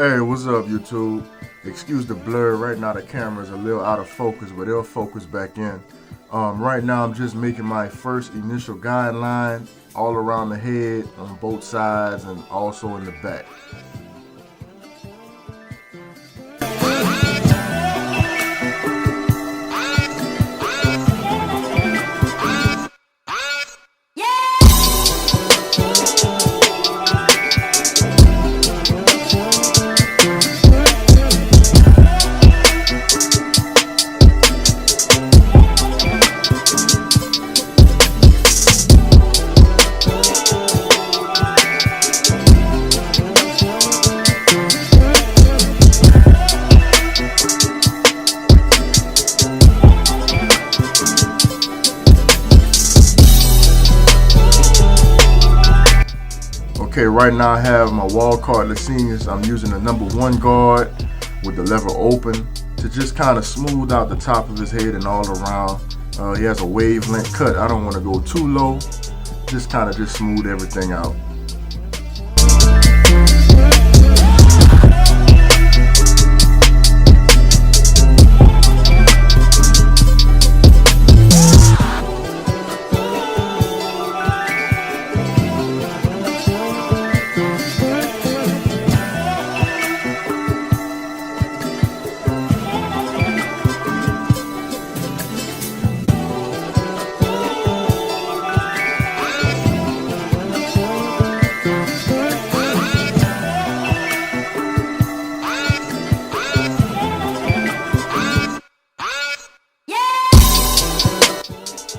Hey, what's up, YouTube? Excuse the blur. Right now the camera's a little out of focus, but it'll focus back in. Right now I'm just making my first initial guideline all around the head, on both sides, and also in the back. Okay, right now I have my wall cardless seniors. I'm using the number 1 guard with the lever open to just kind of smooth out the top of his head and all around. He has a wavelength cut. I don't want to go too low. Just kind of smooth everything out.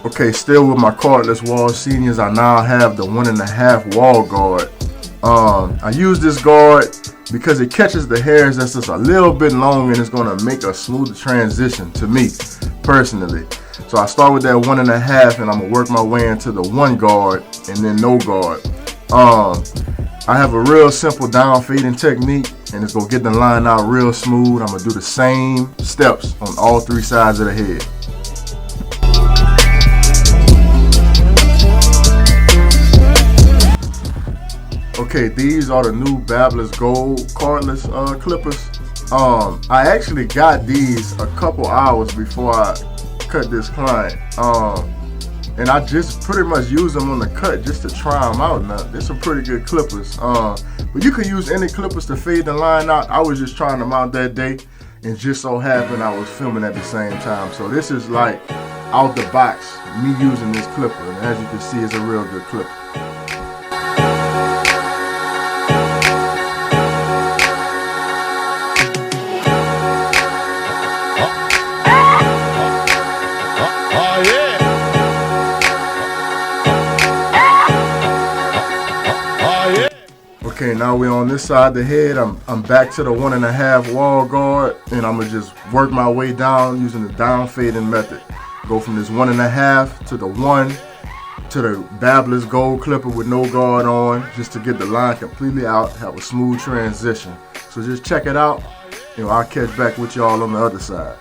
Okay, still with my cardless wall seniors, I now have the 1.5 wall guard. I use this guard because it catches the hairs that's just a little bit long, and it's going to make a smoother transition to me personally. So I start with that 1.5, and I'm going to work my way into the 1 guard and then no guard. I have a real simple down fading technique, and it's going to get the line out real smooth. I'm going to do the same steps on all 3 sides of the head. Okay, these are the new Babbler's Gold cardless clippers. I actually got these a couple hours before I cut this client. And I just pretty much use them on the cut just to try them out. Now, they're some pretty good clippers. But you can use any clippers to fade the line out. I was just trying them out that day, and just so happened I was filming at the same time. So this is like out the box, me using this clipper. And as you can see, it's a real good clipper. Okay, now we're on this side of the head. I'm back to the 1.5 wall guard, and I'm gonna just work my way down using the down fading method. Go from this 1.5 to the 1 to the Babbler's Gold clipper with no guard on, just to get the line completely out, have a smooth transition. So just check it out, and I'll catch back with y'all on the other side.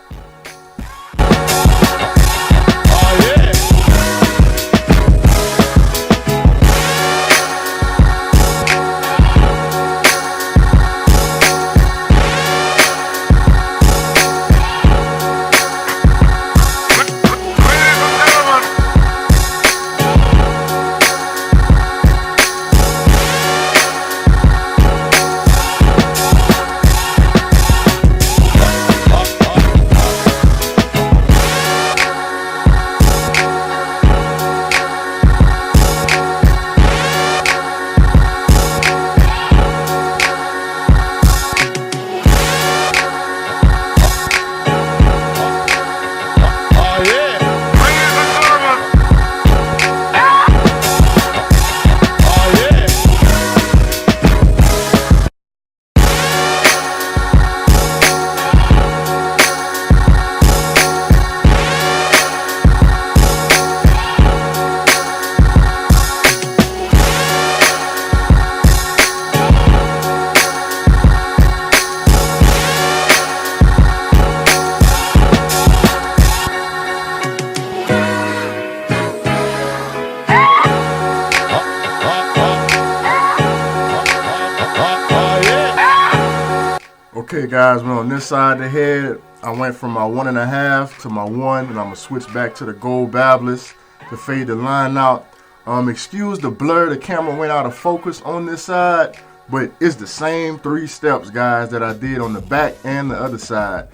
Okay guys, we're on this side of the head. I went from my 1.5 to my 1, and I'm gonna switch back to the gold babblers to fade the line out. Excuse the blur, the camera went out of focus on this side, but it's the same 3 steps, guys, that I did on the back and the other side.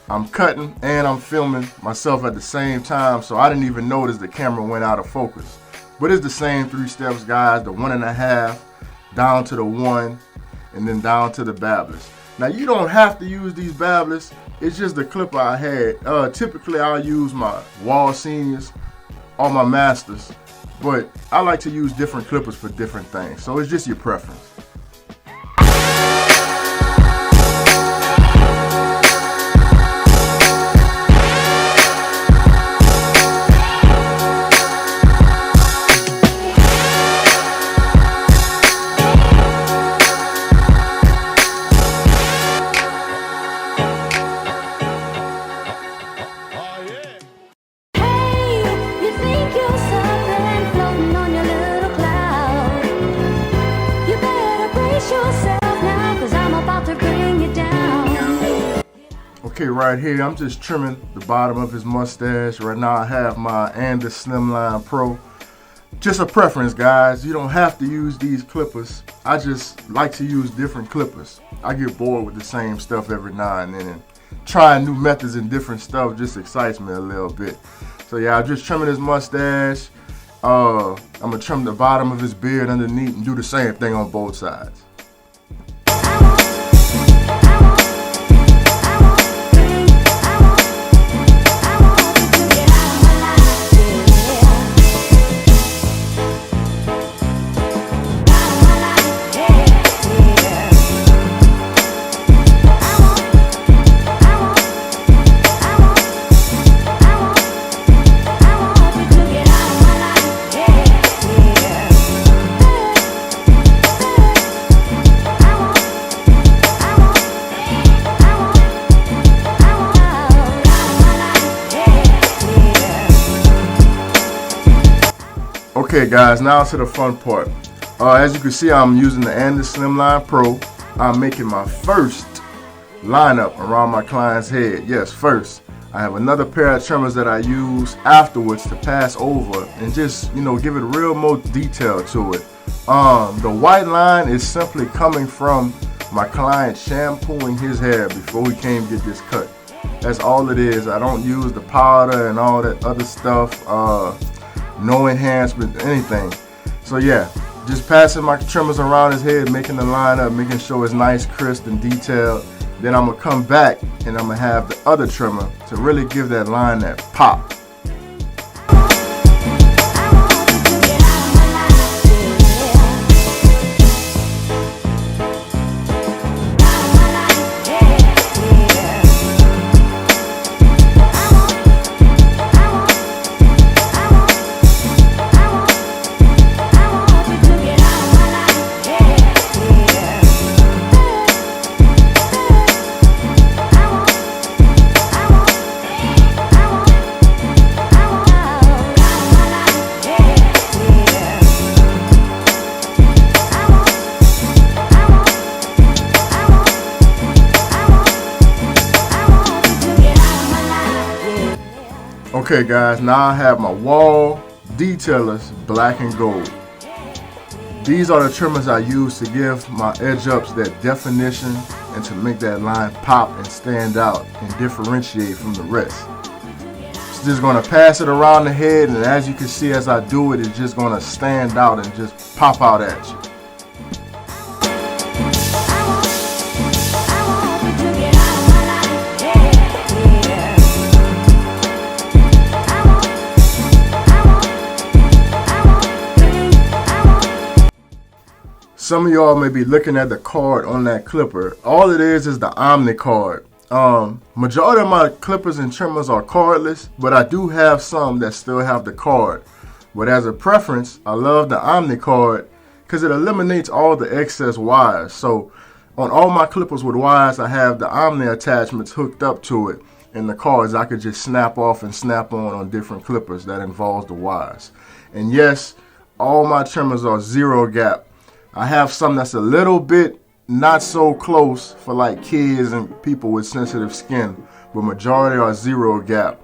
I'm cutting and I'm filming myself at the same time, so I didn't even notice the camera went out of focus. But it's the same 3 steps, guys, the 1.5, down to the 1, and then down to the babblers. Now, you don't have to use these babblers. It's just the clipper I had. Typically, I'll use my wall seniors or my masters, but I like to use different clippers for different things. So it's just your preference. Okay, right here, I'm just trimming the bottom of his mustache. Right now, I have my Slimline Pro. Just a preference, guys. You don't have to use these clippers. I just like to use different clippers. I get bored with the same stuff every now and then. And trying new methods and different stuff just excites me a little bit. So yeah, I'm just trimming his mustache. I'm gonna trim the bottom of his beard underneath and do the same thing on both sides. Okay guys, now to the fun part. As you can see, I'm using the Slimline Pro. I'm making my first lineup around my client's head. Yes, first. I have another pair of trimmers that I use afterwards to pass over and just, give it real more detail to it. The white line is simply coming from my client shampooing his hair before he came to get this cut. That's all it is. I don't use the powder and all that other stuff. No enhancement, anything. So yeah, just passing my trimmers around his head, making the line up, making sure it's nice, crisp, and detailed. Then I'm gonna come back and I'm gonna have the other trimmer to really give that line that pop. Okay guys, now I have my wall detailers black and gold. These are the trimmers I use to give my edge ups that definition and to make that line pop and stand out and differentiate from the rest. It's just going to pass it around the head, and as you can see as I do it, it's just going to stand out and just pop out at you. Some of y'all may be looking at the card on that clipper. All it is the Omni card. Majority of my clippers and trimmers are cardless, but I do have some that still have the card. But as a preference, I love the Omni card because it eliminates all the excess wires. So on all my clippers with wires, I have the Omni attachments hooked up to it, and the cards I could just snap off and snap on different clippers that involves the wires. And yes, all my trimmers are zero gap. I have some that's a little bit not so close for like kids and people with sensitive skin, but majority are 0 gap.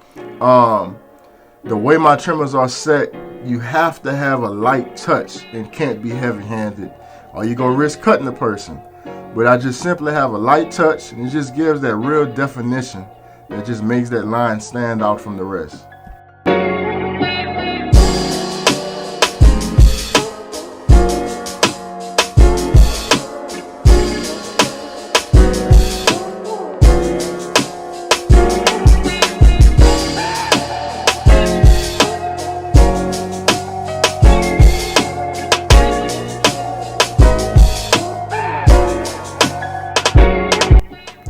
The way my trimmers are set, you have to have a light touch and can't be heavy-handed, or you're gonna risk cutting the person. But I just simply have a light touch, and it just gives that real definition that just makes that line stand out from the rest.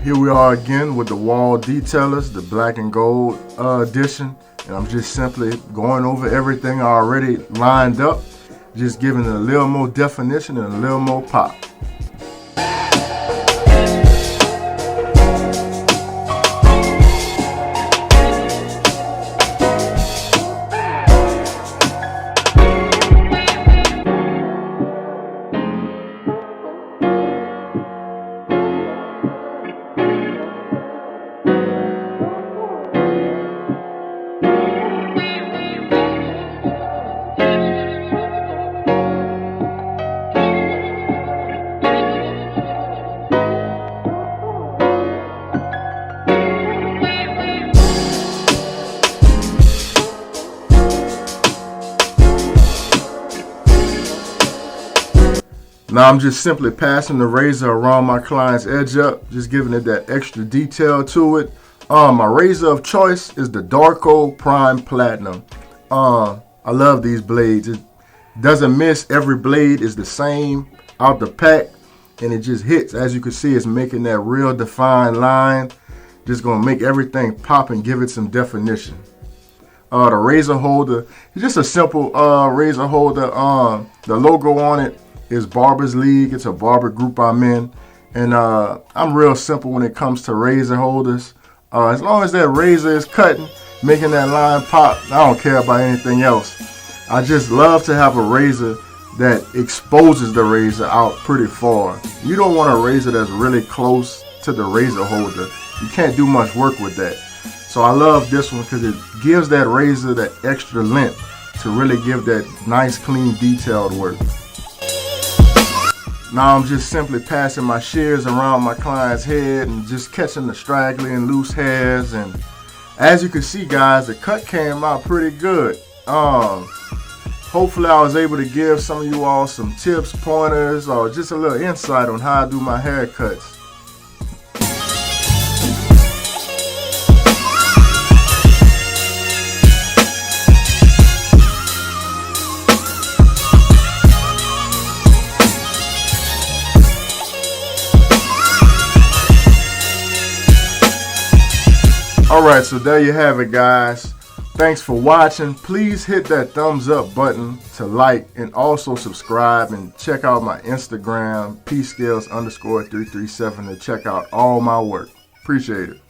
Here we are again with the wall detailers, the black and gold edition, and I'm just simply going over everything I already lined up, just giving it a little more definition and a little more pop. Now I'm just simply passing the razor around my client's edge up, just giving it that extra detail to it. My razor of choice is the Darko Prime Platinum. I love these blades. It doesn't miss. Every blade is the same out the pack, and it just hits. As you can see, it's making that real defined line. Just gonna make everything pop and give it some definition. The razor holder is just a simple razor holder. The logo on it is Barber's League. It's a barber group I'm in, and I'm real simple when it comes to razor holders. As long as that razor is cutting, making that line pop, I don't care about anything else. I just love to have a razor that exposes the razor out pretty far. You don't want a razor that's really close to the razor holder. You can't do much work with that. So I love this one because it gives that razor that extra length to really give that nice, clean, detailed work. Now I'm just simply passing my shears around my client's head and just catching the straggly and loose hairs. And as you can see, guys, the cut came out pretty good. Hopefully I was able to give some of you all some tips, pointers, or just a little insight on how I do my haircuts. Alright, so there you have it, guys. Thanks for watching. Please hit that thumbs up button to like, and also subscribe, and check out my Instagram, pscales_337, to check out all my work. Appreciate it.